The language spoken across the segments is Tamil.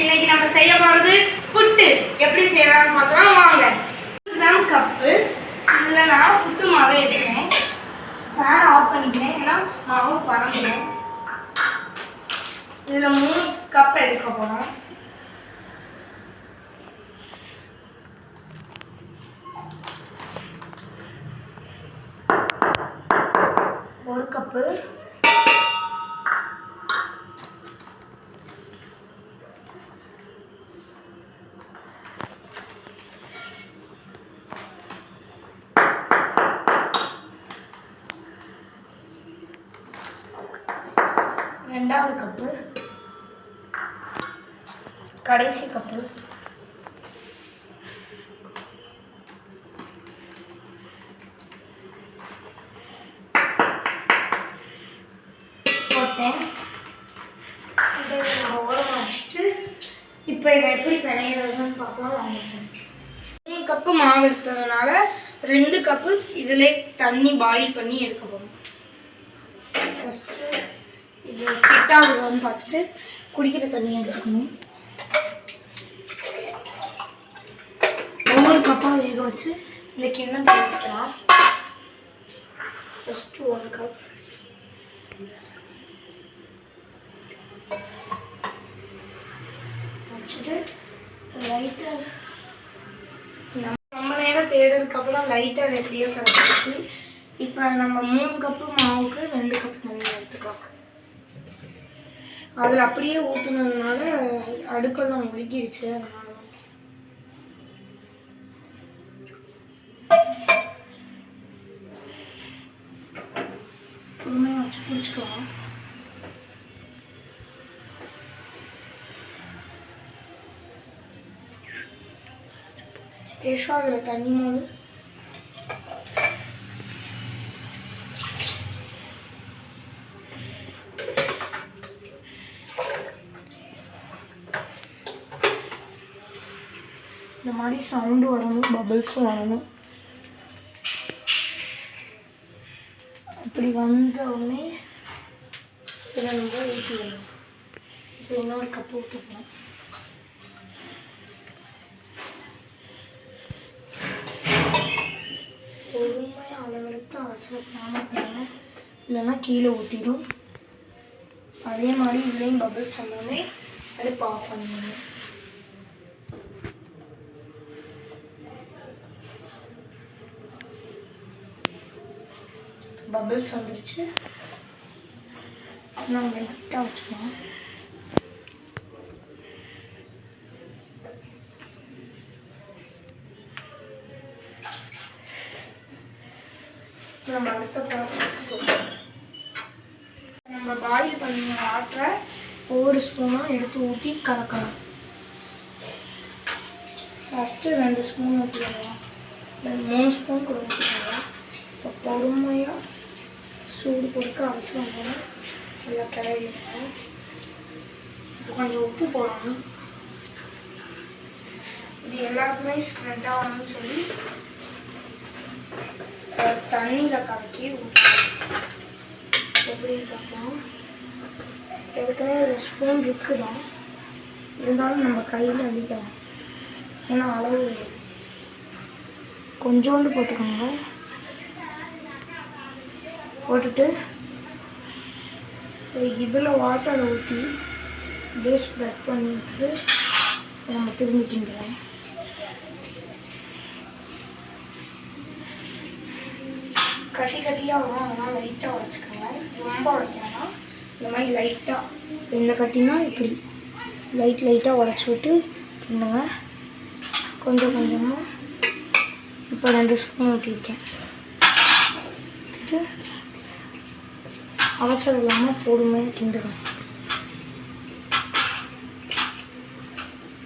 இன்னைக்கு நம்ம செய்ய போகிறது புட்டு. எப்படி செய்யலாம்னு பார்க்கலாம் வாங்க. 1 கிராம் கப்பு இதில் நான் புட்டு மாவை எடுக்கிறேன். ஃபேன் ஆஃப் பண்ணிக்கிறேன், ஏன்னா மாவு பறந்துடும். இதில் 3 கப் எடுக்க போகிறோம். ஒரு கப்பு, ரெண்டாவது கப்பு, கடைசி கப்பு, போட்டேன். இதை நம்ம ஓரம் வச்சுட்டு இப்போ இதை எப்படி பிணையிறதுன்னு பார்க்கலாம் வாங்க. 3 கப்பு மாவு எடுத்ததுனால 2 கப்பு இதில் தண்ணி பாயில் பண்ணி எடுக்க போகிறோம். ஃபஸ்ட்டு இது ஃபிட் ஆகுதான்னு பார்த்துட்டு குடிக்கிற தண்ணி எடுத்துக்கணும். ஒவ்வொரு கப்பாக வேக வச்சு இந்த கிண்ணம் ஊற்றிக்கலாம். ஃபஸ்ட்டு 1 கப், வச்சுட்டு லைட்டாக நம்ம நேரம் தேடுறதுக்கப்புறம் லைட்டாக எப்படியோ கிடச்சிச்சு. இப்போ நம்ம 3 கப்பு மாவுக்கு 2 கப் தண்ணி எடுத்துக்கலாம். அதில் அப்படியே ஊற்றுனதுனால அடுப்பெல்லாம் ஒழுகிருச்சு. அதனால பொறுமையாக வச்சு பிடிச்சிக்கலாம். டேஸ்டாக அதில் தண்ணி மூணு இந்த மாதிரி சவுண்டு வரணும், பபிள்ஸும் வரணும். அப்படி வந்த உடனே இதில் நம்ம ஊற்றிடணும். இப்போ இன்னொரு கப்பு ஊற்றிக்கலாம். பொறுமையாக அளவெடுத்து அவசரப்படாமல் போகணும், இல்லைன்னா கீழே ஊற்றிடும். அதே மாதிரி இதுலேயும் பபிள்ஸ் வந்தோடனே அடுப்பு ஆஃப் பண்ணிடணும். பபிள்ஸ் வந்துருச்சு. நம்ம லைட்டாக வச்சுக்கலாம். நம்ம அடுத்த ப்ராசஸ்க்கு போகலாம். நம்ம பாயில் பண்ண வாட்டரை ஒவ்வொரு ஸ்பூனாக எடுத்து ஊற்றி கலக்கலாம். ஃபஸ்ட்டு 2 ஸ்பூன் ஊற்றிக்கலாம், 3 ஸ்பூன் கூட ஊற்றிக்கலாம். இப்போ பொறுமையாக சூடு பொறுக்க அவசரம் போல நல்லா கிளறிடுவோம். இப்போ கொஞ்சம் உப்பு போடணும். இது எல்லாருக்குமே ஸ்ப்ரெட் ஆகணும்னு சொல்லி தண்ணியில் கலக்கி ஊற்றணும். எப்படி பார்க்கலாம், ஏற்கனவே 1 ஸ்பூன் இருக்குதான், இருந்தாலும் நம்ம கையில் அடிக்கலாம். ஏன்னா அளவு கொஞ்சோண்டு போட்டுக்கோங்க. போட்டுட்டு இதில் வாட்டரை ஊற்றி அப்படியே ஸ்ப்ரெட் பண்ணிட்டு நம்ம திரும்பி கிண்டுறோம். கட்டி கட்டியாக வரும், அதனால் லைட்டாக உடைச்சிக்கோங்க. ரொம்ப உடைக்கணும்னா இந்த மாதிரி லைட்டாக, இந்த கட்டினா இப்படி லைட்டாக உடச்சி விட்டு கிண்டுங்க. கொஞ்சம் கொஞ்சமாக இப்போ 2 ஸ்பூன் ஊற்றிருக்கேன். ஊற்றிட்டு அவசரம் இல்லாமல் பொறுமையாக கிண்டுறோம்.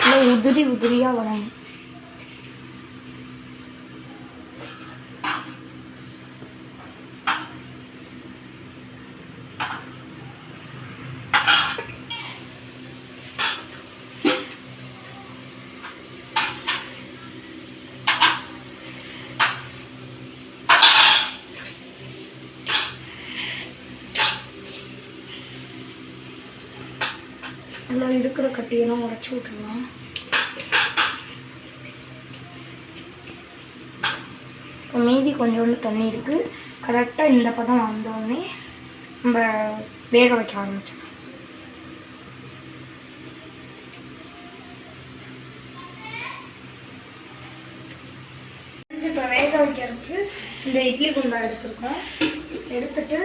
இல்லை உதிரியாக வரணும். இதில் இருக்கிற கட்டியெல்லாம் உடச்சி விட்டுருலாம். இப்போ மீதி கொஞ்சோண்டு தண்ணி இருக்குது. கரெக்டாக இந்த பதம் வந்தோடனே நம்ம வேக வைக்க ஆரம்பிச்சோம். இப்போ வேக வைக்கிறதுக்கு இந்த இட்லி குண்டா எடுத்துருக்கோம். எடுத்துட்டு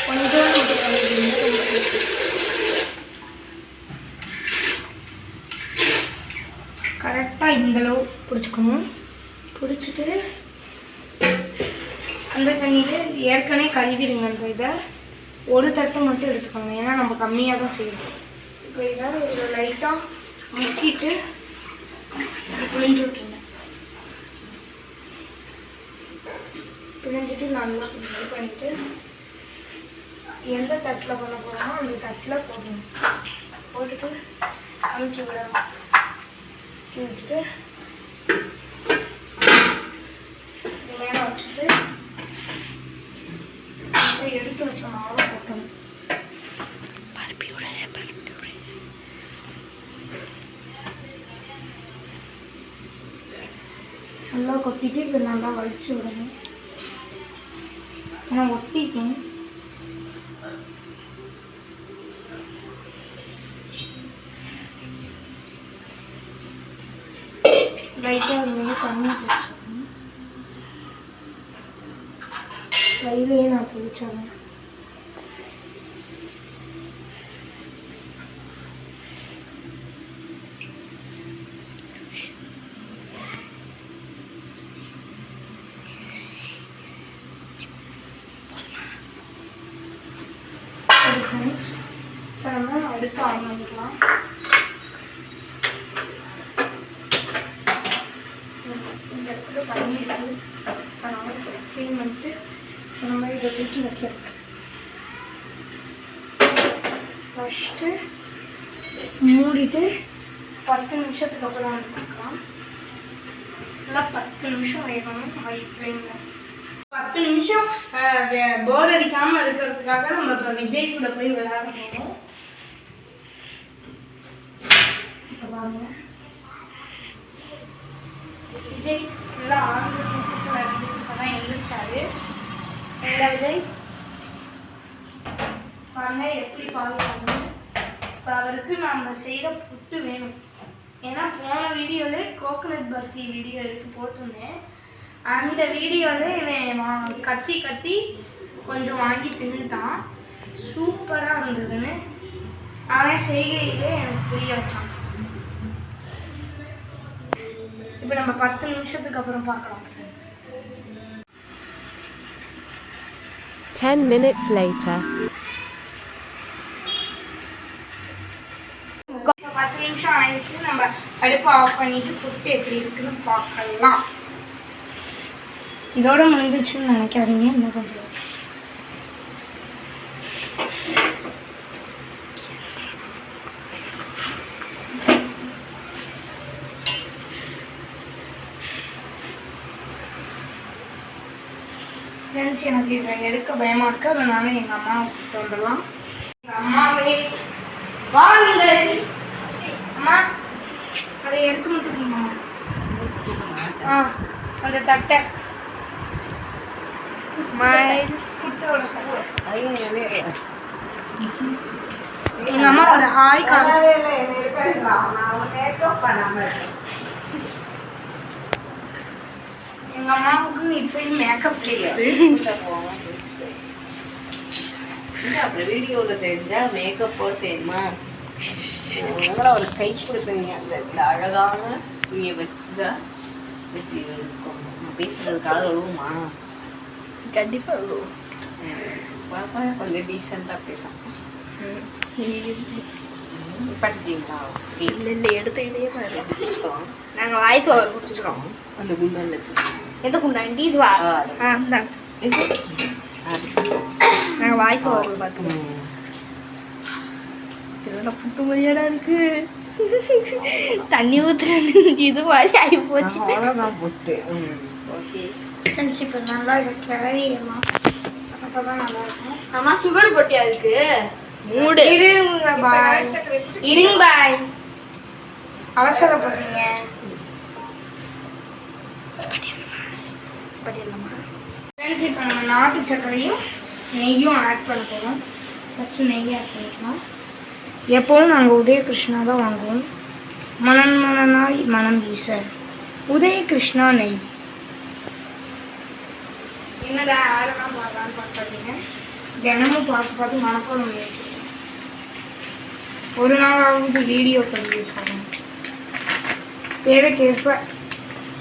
கொஞ்சோண்டு கரெக்டாக இந்தளவு பிடிச்சிக்கணும். பிடிச்சிட்டு அந்த தண்ணியில் ஏற்கனவே கழுவிடுங்க. அந்த இதை ஒரு தட்டு மட்டும் எடுத்துக்கோங்க, ஏன்னா நம்ம கம்மியாக தான் செய்யணும். இப்போ இதை இதில் லைட்டாக முக்கிட்டு புளிஞ்சு விட்டுருங்க. பிழிஞ்சிட்டு நல்லா இது பண்ணிவிட்டு எந்த தட்டில் பண்ண போகிறோமோ அந்த தட்டில் போடணும். போட்டுட்டு அமுக்கி விடணும். விட்டுட்டு மேலே வச்சுட்டு எடுத்து வச்ச மாவை போட்டணும். நல்லா கொத்திட்டு இது நல்லா வலிச்சு விடணும். ஏன்னா ஒட்டிக்கும். லைட்டாக அது வந்து தண்ணி பிடிச்சிக்கணும். கையிலேயே நான் பிடிச்சாங்க. இப்போ நம்ம அடுப்பு ஆன் பண்ணிக்கலாம். இந்த இடத்துல தண்ணி இருக்குது, அதனால க்ளீன் பண்ணிட்டு நம்ம இதை தூக்கி வைக்கிறோம். ஃபஸ்ட்டு மூடிட்டு 10 நிமிஷத்துக்கு அப்புறம் வந்து பார்க்கலாம். நல்லா 10 நிமிஷம் வேகணும் ஹை ஃப்ளேமில். 10 நிமிஷம் போர் அடிக்காமல் இருக்கிறதுக்காக நம்ம இப்போ விஜய் கூட போய் விளையாட போகிறோம். இப்போ பாருங்க, விஜய் ஃபுல்லாக ஆழ்ந்த தூக்கத்தில் இருந்து இப்போ தான் எழுந்திரிச்சாரு. இல்லை விஜய் பாருங்க எப்படி பாருங்க. இப்போ அவருக்கு நம்ம செய்கிற புட்டு வேணும். ஏன்னா போன வீடியோவில் கோகோனட் பர்ஃபி வீடியோ எடுத்து போட்டிருந்தேன். அந்த வீடியோவில் இவன் கத்தி கத்தி கொஞ்சம் வாங்கி தின்னுட்டான். சூப்பராக இருந்ததுன்னு அவன் செய்கையிலே எனக்கு புரிய வச்சான். இப்போ நம்ம 10 நிமிஷத்துக்கு அப்புறம் பார்க்கலாம். 10 minutes later. 10 நிமிஷம் ஆயிடுச்சு. நம்ம அடுப்பை ஆஃப் பண்ணிட்டு புட்டு எப்படி இருக்குன்னு பார்க்கலாம். இதோட முடிஞ்சிச்சுன்னு நினைக்காதீங்க, இன்னும் கொஞ்சம். ஃப்ரெண்ட்ஸ், எனக்கு இதை எடுக்க பயமாக இருக்குது, அதனால எங்கள் அம்மாவை கூப்பிட்டு வந்துடலாம். எங்கள் அம்மாவே வாங்க அம்மா, அதை எடுத்து மட்டும் அந்த தட்டை எங்க அம்மா ஒரு ஹாய் காமிச்சு. எங்க அம்மாவுக்கு இப்பயும் மேக்கப் தெரியாது. வீடியோவில் தெரிஞ்சா மேக்கப் போட செய்யுமா? ஒரு கை கொடுப்பீங்க. அந்த அழகான துணியை வச்சுதான் பேசுறதுக்காக வருவோமா? கண்டிப்பா வருவோம். பாப்பா கொஞ்சம் டீசெண்டாக பேசலாம். பட்டுட்டீங்களா? இல்லை இல்லை, எடுத்துக்கிட்டே பிடிச்சிக்கிறோம். நாங்கள் வாய்ப்பு அவர் பிடிச்சிக்கிறோம். அந்த குண்டான் எந்த குண்டாண்டி இதுவா? நாங்கள் வாய்ப்பு அவர் பார்த்துக்கோம். இதெல்லாம் புட்டு மாதிரியாடா இருக்கு. தண்ணி ஊற்றுறேன்னு இது மாதிரி ஆகி போச்சு. புட்டு ஓகே. இப்போ நல்லா இதை கிளறிடலாம், அப்போ தான் நல்லா இருக்கும். ஆமா, சுகர் போட்டியா இருக்கு? மூடு. இருங்க பாய், இருங்க பாய், அவசரப்படுறீங்க. ஃப்ரெண்ட்ஸ், இப்போ நம்ம நாட்டு சர்க்கரையும் நெய்யும் ஆட் பண்ண போகிறோம். ஃபஸ்ட்டு நெய் ஆட் பண்ணிக்கலாம். எப்போவும் நாங்கள் உதயகிருஷ்ணா தான் வாங்குவோம். மணன் மணனாய் மனம் வீச உதயகிருஷ்ணா நெய். என்னடா ஆடெல்லாம் பார்க்கலான்னு பார்த்துருக்கீங்க. தினமும் பார்த்து மனப்பாடம் வச்சுருக்கேன். ஒரு நாளாவது வீடியோ பண்ணி யூஸ் பண்ணுவோம். தேவைக்கேற்ப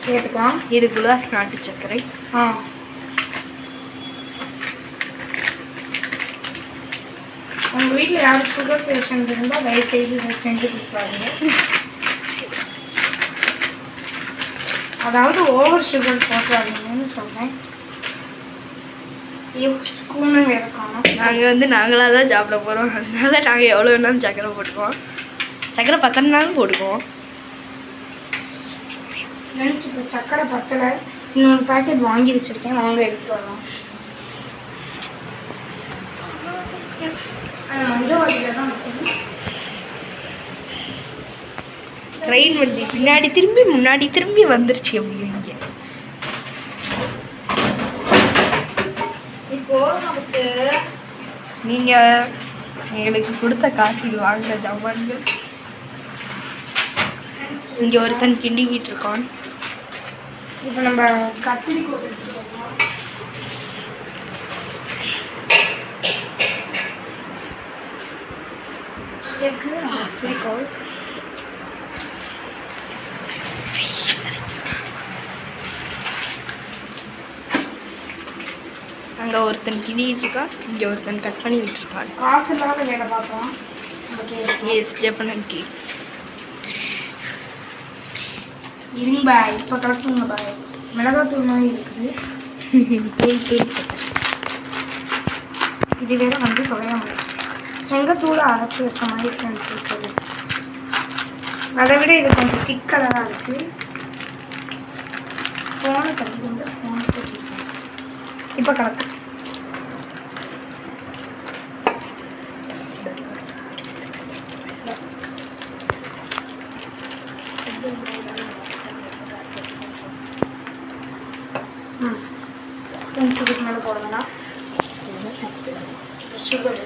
சேர்த்துக்கலாம். இது குலாஸ் நாட்டு சர்க்கரை. உங்கள் வீட்டில் யாரும் சுகர் பேஷண்ட் இருந்தால் தயவுசெய்து இதை செஞ்சு கொடுத்தாருங்க. அதாவது ஓவர் சுகர் போட்டுறாதீங்கன்னு சொல்கிறேன். ஸ்கூனு வேறு காணும். நாங்களாக தான் சாப்பிட போகிறோம். அதனால நாங்கள் எவ்வளோ வேணாலும் சர்க்கரை போட்டுக்குவோம். சர்க்கரை பத்தனாலும் போட்டுக்குவோம். ஃப்ரெண்ட்ஸ், இப்போ சர்க்கரை பத்தலை. இன்னொரு பேக்கெட் வாங்கி வச்சுருக்கேன். வாங்க எடுத்து வரலாம். அந்த மஞ்சள் வண்டியில் தான் இருக்குது. ட்ரெயின் வண்டி பின்னாடி திரும்பி முன்னாடி திரும்பி வந்துருச்சு. அப்படி இங்கே இப்போ நமக்கு நீங்கள் எங்களுக்கு கொடுத்த காசில் வாங்குற ஜாமான்கள். இங்கே ஒருத்தன் கிண்டிக்கிட்டு இருக்கான். இப்போ நம்ம கத்திரிக்கோள் எடுத்துக்கோம். கத்திரிக்கோள் அங்கே ஒருத்தன் கிண்டிக்கிட்டு இருக்கான். இங்கே ஒருத்தன் கட் பண்ணி விட்டுருக்கான். காசு இல்லாத வேலை பார்க்கலாம். Yes, definitely. இருங்க பாய், இப்போ கலப்புங்க பாய். மிளகாத்தூள் மாதிரி இருக்குது. தூள் தூள் இது வேற வந்து தொலையாம செங்கத்தூளை அரைச்சி வைக்க மாதிரி ஃப்ரெண்ட்ஸ் இருக்குது. அதை விட இது கொஞ்சம் திக் கலராக இருக்குது. ஃபோனை கட்டிக்கொண்டு ஃபோனை கட்டிக்கோங்க. இப்போ கலக்கு. ஃப்ரெண்ட்ஸ், இதுக்கு மேலே போடுங்கண்ணா. சுகர்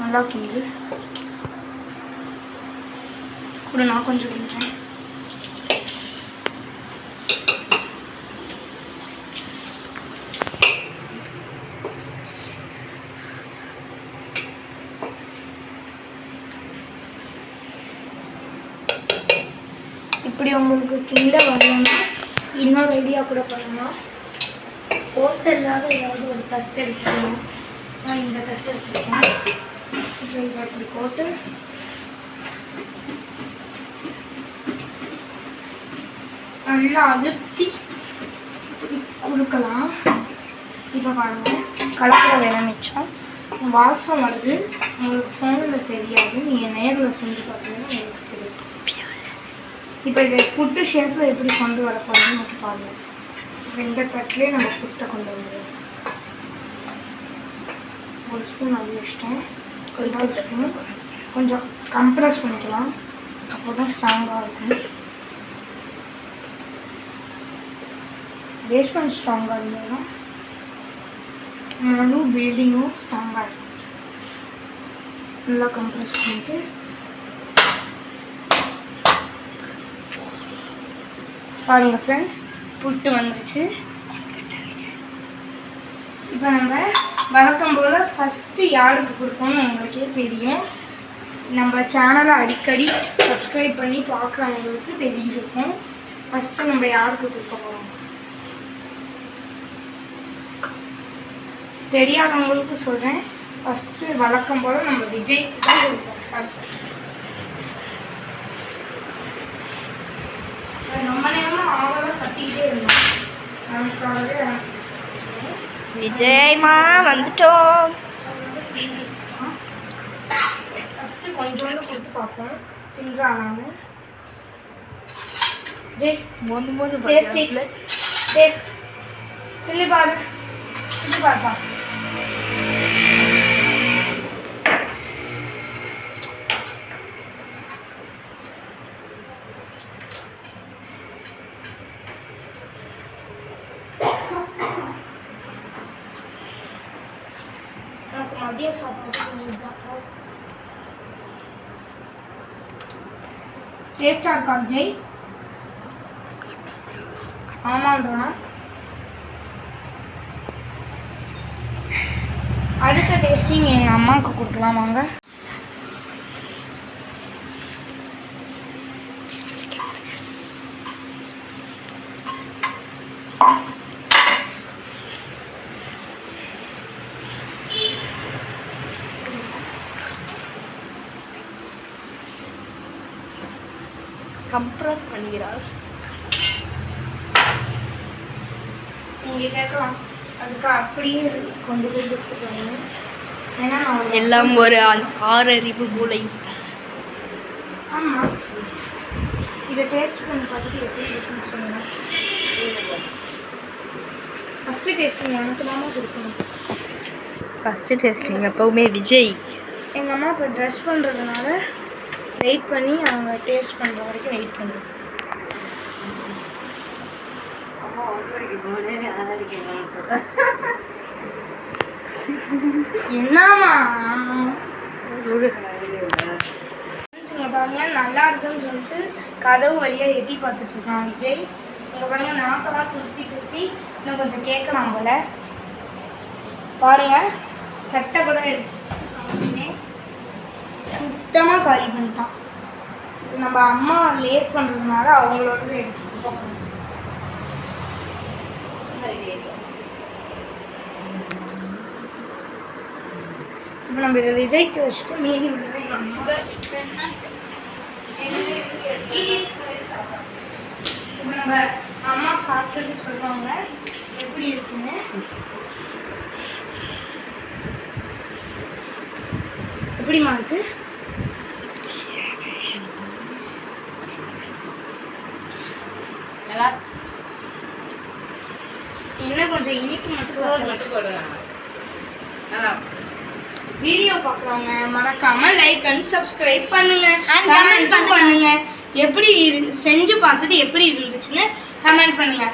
நல்லா கிண்டு கூட நான் கொஞ்சம் கிண்டுறேன். இப்படி உங்களுக்கு கிண்ட வரணும்னா இன்னொரு ஐடியா கூட பண்ணலாம். ஓட்டை இல்லாத ஏதாவது ஒரு தட்டு எடுத்துக்கணும். நான் இந்த தட்டு எடுத்துருக்கேன். இப்போ இதை இப்படி போட்டு நல்லா அழுத்தி கொடுக்கலாம். இப்போ பாருங்கள், கலக்கிற வேலை மிச்சம். வாசம் வருது. உங்களுக்கு ஃபோனில் தெரியாது, நீங்கள் நேரில் செஞ்சு பார்த்தீங்கன்னா உங்களுக்கு தெரியும். இப்போ இதை புட்டு ஷேப்பில் எப்படி கொண்டு வர போகிறோம்னு மட்டும் பாருங்கள். இந்த தட்டிலே நம்ம புட்டை கொண்டு வந்துடுவோம். ஒரு ஸ்பூன் அது வச்சிட்டேன். ஒரு ஸ்பூன் கொஞ்சம் கம்ப்ரஸ் பண்ணிக்கலாம். அப்போ தான் ஸ்ட்ராங்காக இருக்கும். பேஸ்மெண்ட் ஸ்ட்ராங்காக இருந்தாலும் முழு பில்டிங்கும் ஸ்ட்ராங்காக இருக்கும். நல்லா கம்ப்ரஸ் பண்ணிட்டு பாருங்கள் ஃப்ரெண்ட்ஸ், புட்டு வந்துருச்சு. இப்போ நம்ம வழக்கம் போல் ஃபஸ்ட்டு யாருக்கு கொடுப்போம்னு உங்களுக்கே தெரியும். நம்ம சேனலை அடிக்கடி சப்ஸ்கிரைப் பண்ணி பார்க்குறவங்களுக்கு தெரிஞ்சிருக்கும். ஃபஸ்ட்டு நம்ம யாருக்கு கொடுக்க போகிறோம் தெரியாதவங்களுக்கு சொல்கிறேன். ஃபஸ்ட்டு வழக்கம் போல் நம்ம விஜய்க்கு தான் கொடுப்போம். ஃபஸ்ட் ரொம்ப நேரமாக ஆவலாக கத்திக்கிட்டே இருந்தோம். நமக்காகவே விஜய்மா வந்துட்டோம். ஃபஸ்ட்டு கொஞ்சோண்டு கொடுத்து பார்ப்போம். தின்றானான்னு ஜெய் மோந்து மோந்து டேஸ்ட் தின்னு பாரு. தின்னு பாருப்பா. டேஸ்டாக இருக்கா விஜய்? ஆமான்றான். அடுத்த டேஸ்டிங் எங்கள் அம்மாவுக்கு கொடுக்கலாம் வாங்க. கம்ப்ரஸ் பண்ணுகிறாள். நீங்கள் கேட்கலாம் அதுக்கு அப்படியே கொண்டு போய் கொடுத்துருவாங்க. ஏன்னா நான் எல்லாம் ஒரு ஆறறிவு மூளை. ஆமாம், இதை டேஸ்ட் பண்ணி பார்த்துட்டு எப்படி இருக்குன்னு சொல்லுங்கள். ஃபஸ்ட்டு டேஸ்டிங் எனக்கு தானே கொடுக்கணும். ஃபஸ்ட்டு டேஸ்டிங் எப்போவுமே விஜய். எங்கள் அம்மா இப்போ ட்ரெஸ் பண்ணுறதுனால வெயிட் பண்ணி அவங்க டேஸ்ட் பண்ணுற வரைக்கும் வெயிட் பண்ணுறோம். என்னம்மா பாருங்க, நல்லா இருக்குன்னு சொல்லிட்டு கதவு வழியாக எட்டி பார்த்துட்டு இருக்கான் விஜய். இங்கே பாருங்க, நாக்கெல்லாம் துருத்தி துருத்தி இன்னும் கொஞ்சம் கேட்கலாம் போல. பாருங்க, கட்டை கூட சுத்தமாக காலி பண்ணிட்டான். நம்ம அம்மா லேட் பண்ணுறதுனால அவங்களோட எடுத்துக்கிட்டோம். இப்போ நம்ம இதை விஜய்க்கு வச்சுட்டு மீதி இப்போ நம்ம அம்மா சாப்பிட்டுட்டு சொல்லுவாங்க எப்படி இருக்குன்னு. எப்படிமா இருக்கு? என்ன கொஞ்சம் இனிப்பு மட்டும் போடுவேன். வீடியோ பார்க்குறவங்க மறக்காம லைக் அண்ட் சப்ஸ்கிரைப் பண்ணுங்க, கமெண்ட் பண்ணுங்க. எப்படி செஞ்சு பார்த்துட்டு எப்படி இருந்துச்சுன்னு கமெண்ட் பண்ணுங்க.